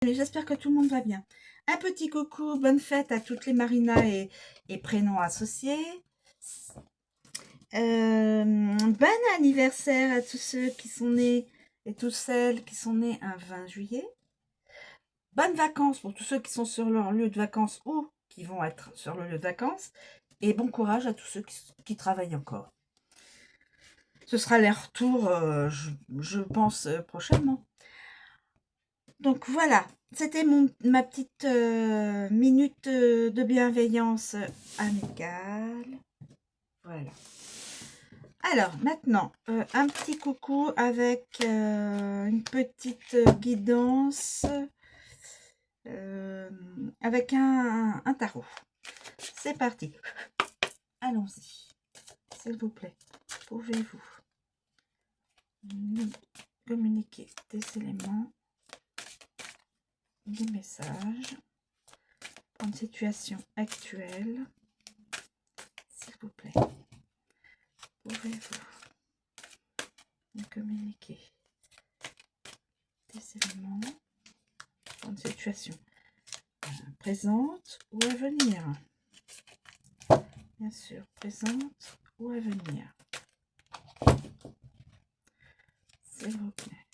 J'espère que tout le monde va bien. Un petit coucou, bonne fête à toutes les Marina et prénoms associés. Bon anniversaire à tous ceux qui sont nés et toutes celles qui sont nées un 20 juillet. Bonnes vacances pour tous ceux qui sont sur leur lieu de vacances ou qui vont être sur le lieu de vacances. Et bon courage à tous ceux qui travaillent encore. Ce sera leur retour, je pense, prochainement. Donc voilà, c'était ma petite minute de bienveillance amicale. Voilà. Alors maintenant, un petit coucou avec une petite guidance avec un tarot. C'est parti. Allons-y. S'il vous plaît, pouvez-vous nous communiquer des éléments, des messages pour une situation actuelle, s'il vous plaît. Pouvez-vous me communiquer des éléments pour une situation présente ou à venir? Bien sûr, présente ou à venir. S'il vous plaît.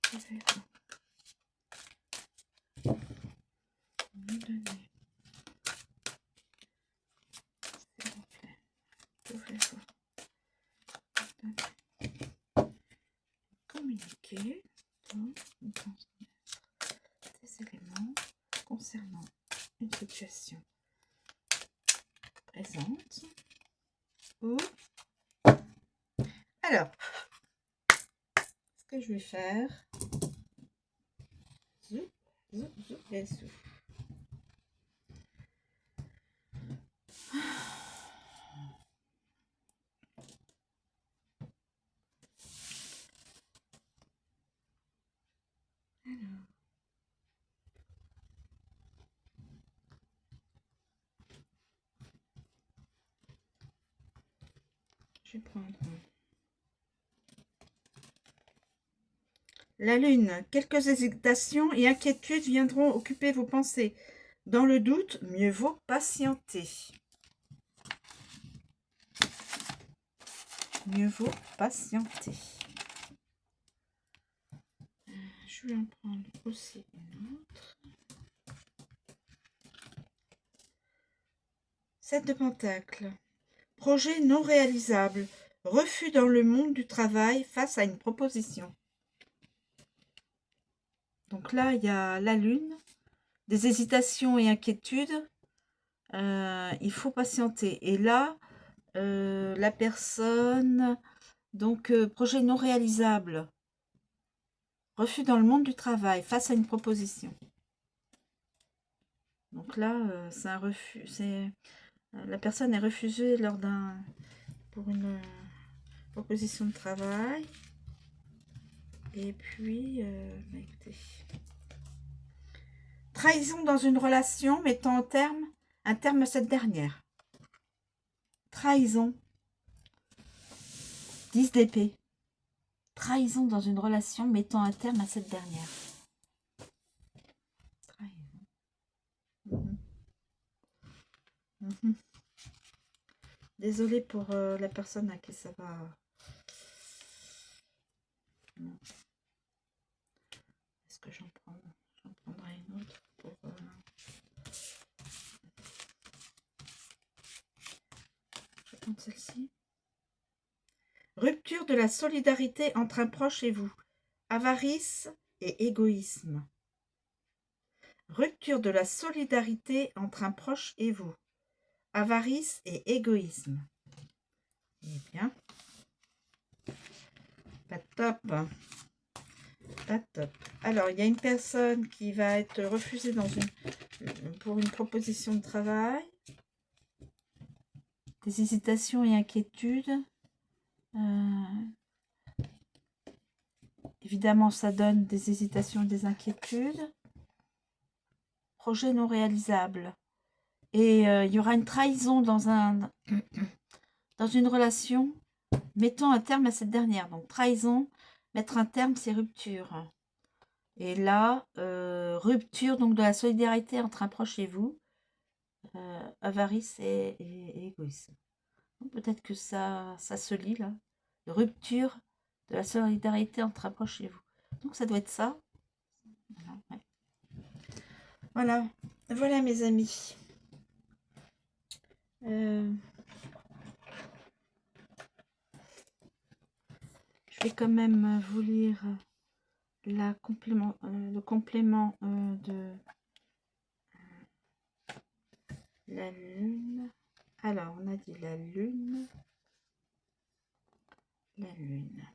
Pouvez-vous me donner, s'il vous plaît, pouvez-vous me donner, communiquer ou me transmettre des éléments concernant une situation présente ou... Alors, ce que je vais faire, zoup, zoup, zoup, et zoup. Je vais prendre la lune. Quelques hésitations et inquiétudes viendront occuper vos pensées. Dans le doute, mieux vaut patienter. Mieux vaut patienter. Je vais en prendre aussi une autre. 7 de Pentacles. Projet non réalisable. Refus dans le monde du travail face à une proposition. Donc là, il y a la lune. Des hésitations et inquiétudes. Il faut patienter. Et là, la personne... Donc, projet non réalisable. Refus dans le monde du travail face à une proposition. Donc là, c'est un refus. La personne est refusée pour une proposition de travail. Et puis, écoutez. Trahison dans une relation mettant un terme à cette dernière. Trahison. 10 d'épée. Trahison dans une relation mettant un terme à cette dernière. Trahison. Désolée pour la personne à qui ça va. Est-ce que j'en prends? J'en prendrai une autre pour. Je vais prendre celle-ci. Rupture de la solidarité entre un proche et vous. Avarice et égoïsme. Rupture de la solidarité entre un proche et vous. Avarice et égoïsme. Eh bien, pas top. Pas top. Alors, il y a une personne qui va être refusée pour une proposition de travail. Des hésitations et inquiétudes. Évidemment, ça donne des hésitations et des inquiétudes. Projet non réalisable. Et il y aura une trahison dans une relation mettant un terme à cette dernière. Donc, trahison, mettre un terme, c'est rupture. Et là, rupture donc de la solidarité entre un proche et vous, avarice et égoïsme. Peut-être que ça se lit là. Rupture de la solidarité entre un proche et vous. Donc ça doit être ça. Voilà, ouais. Voilà, voilà mes amis. Je vais quand même vous lire le complément de la lune. Alors, on a dit la lune. La lune.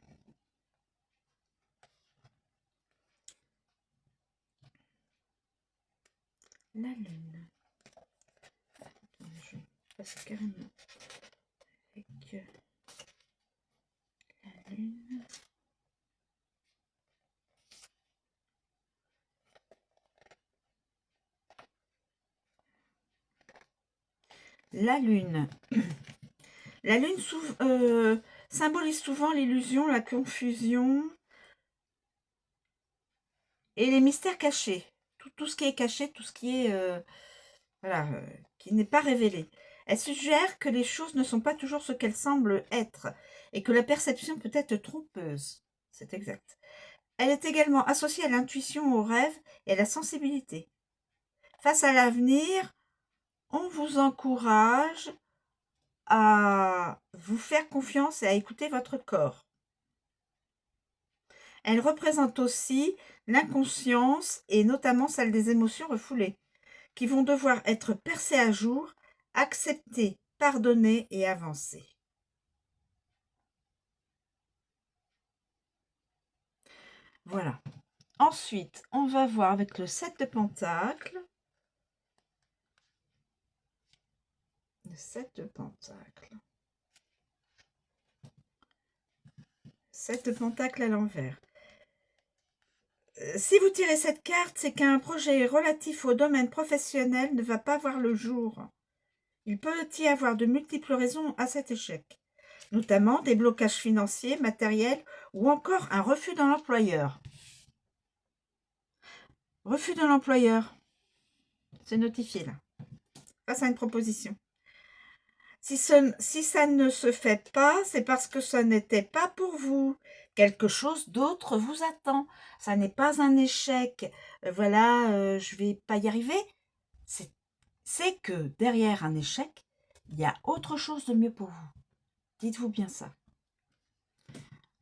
La lune. Je vais passer carrément avec la lune. La lune. La lune symbolise souvent l'illusion, la confusion et les mystères cachés. Tout ce qui est caché, tout ce qui est voilà, qui n'est pas révélé. Elle suggère que les choses ne sont pas toujours ce qu'elles semblent être et que la perception peut être trompeuse. C'est exact. Elle est également associée à l'intuition, au rêve et à la sensibilité. Face à l'avenir, on vous encourage à vous faire confiance et à écouter votre corps. Elle représente aussi l'inconscience et notamment celle des émotions refoulées, qui vont devoir être percées à jour, acceptées, pardonnées et avancées. Voilà. Ensuite, on va voir avec le 7 de Pentacles. Le 7 de Pentacles. 7 de Pentacles à l'envers. Si vous tirez cette carte, c'est qu'un projet relatif au domaine professionnel ne va pas voir le jour. Il peut y avoir de multiples raisons à cet échec, notamment des blocages financiers, matériels ou encore un refus de l'employeur. Refus de l'employeur, c'est notifié là, face à une proposition. Si ça ne se fait pas, c'est parce que ça n'était pas pour vous. Quelque chose d'autre vous attend. Ça n'est pas un échec. Voilà, je vais pas y arriver. C'est que derrière un échec, il y a autre chose de mieux pour vous. Dites-vous bien ça.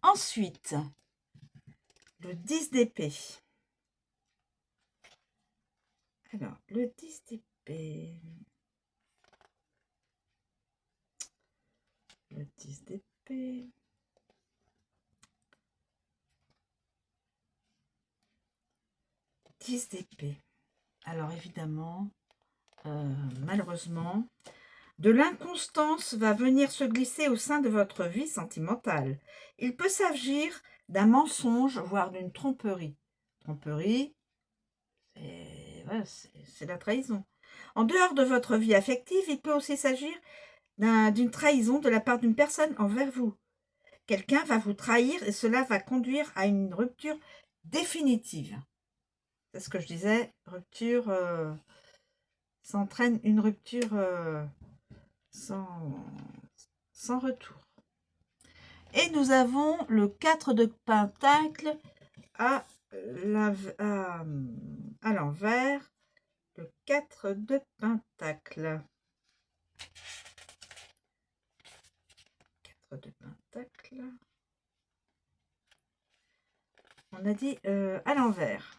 Ensuite, le 10 d'épée. Alors, le 10 d'épée. Le 10 d'épée. D'épée. Alors évidemment, malheureusement, de l'inconstance va venir se glisser au sein de votre vie sentimentale. Il peut s'agir d'un mensonge, voire d'une tromperie. Tromperie, c'est la trahison. En dehors de votre vie affective, il peut aussi s'agir d'une trahison de la part d'une personne envers vous. Quelqu'un va vous trahir et cela va conduire à une rupture définitive. C'est ce que je disais, rupture, ça entraîne une rupture sans retour. Et nous avons le 4 de Pentacles à l'envers. Le 4 de Pentacles. 4 de Pentacles. On a dit à l'envers.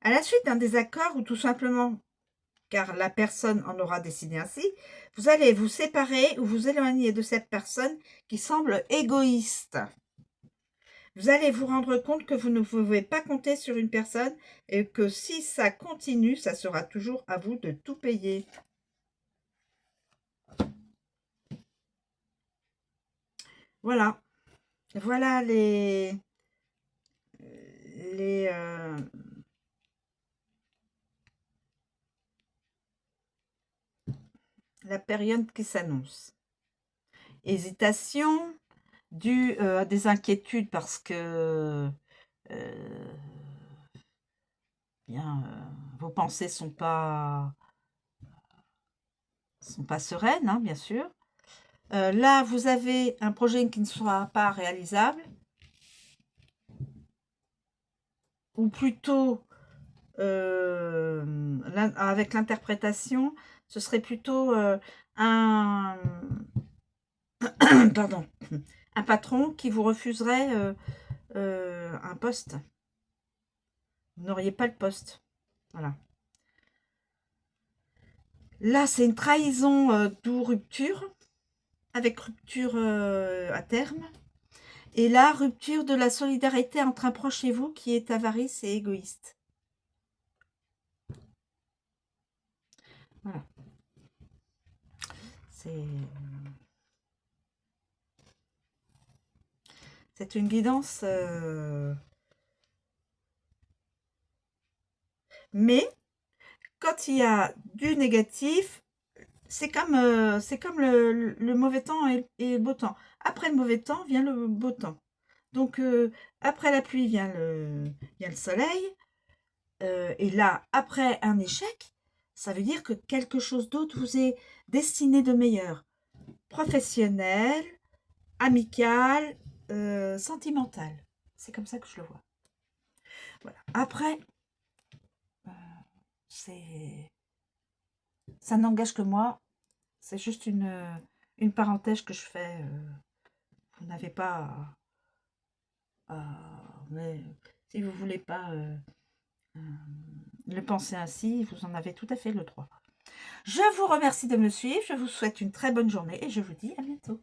À la suite d'un désaccord ou tout simplement car la personne en aura décidé ainsi, vous allez vous séparer ou vous éloigner de cette personne qui semble égoïste. Vous allez vous rendre compte que vous ne pouvez pas compter sur une personne et que si ça continue, ça sera toujours à vous de tout payer. Voilà. Voilà la période qui s'annonce. Hésitation, due à des inquiétudes parce que bien, vos pensées sont pas sereines, hein, bien sûr. Là, vous avez un projet qui ne sera pas réalisable, ou plutôt, avec l'interprétation, ce serait plutôt un, pardon, un patron qui vous refuserait un poste. Vous n'auriez pas le poste. Voilà. Là, c'est une trahison, d'où rupture, avec rupture à terme. Et là, rupture de la solidarité entre un proche et vous qui est avarice et égoïste. Voilà. C'est une guidance. Mais quand il y a du négatif, c'est comme le mauvais temps et le beau temps. Après le mauvais temps vient le beau temps. Donc, après la pluie vient le soleil. Et là, après un échec, ça veut dire que quelque chose d'autre vous est destiné de meilleur. Professionnel, amical, sentimental. C'est comme ça que je le vois. Voilà. Après, euh, c'est ça n'engage que moi. C'est juste une parenthèse que je fais. Vous n'avez pas mais si vous voulez pas euh, le penser ainsi, vous en avez tout à fait le droit. Je vous remercie de me suivre. Je vous souhaite une très bonne journée et je vous dis à bientôt.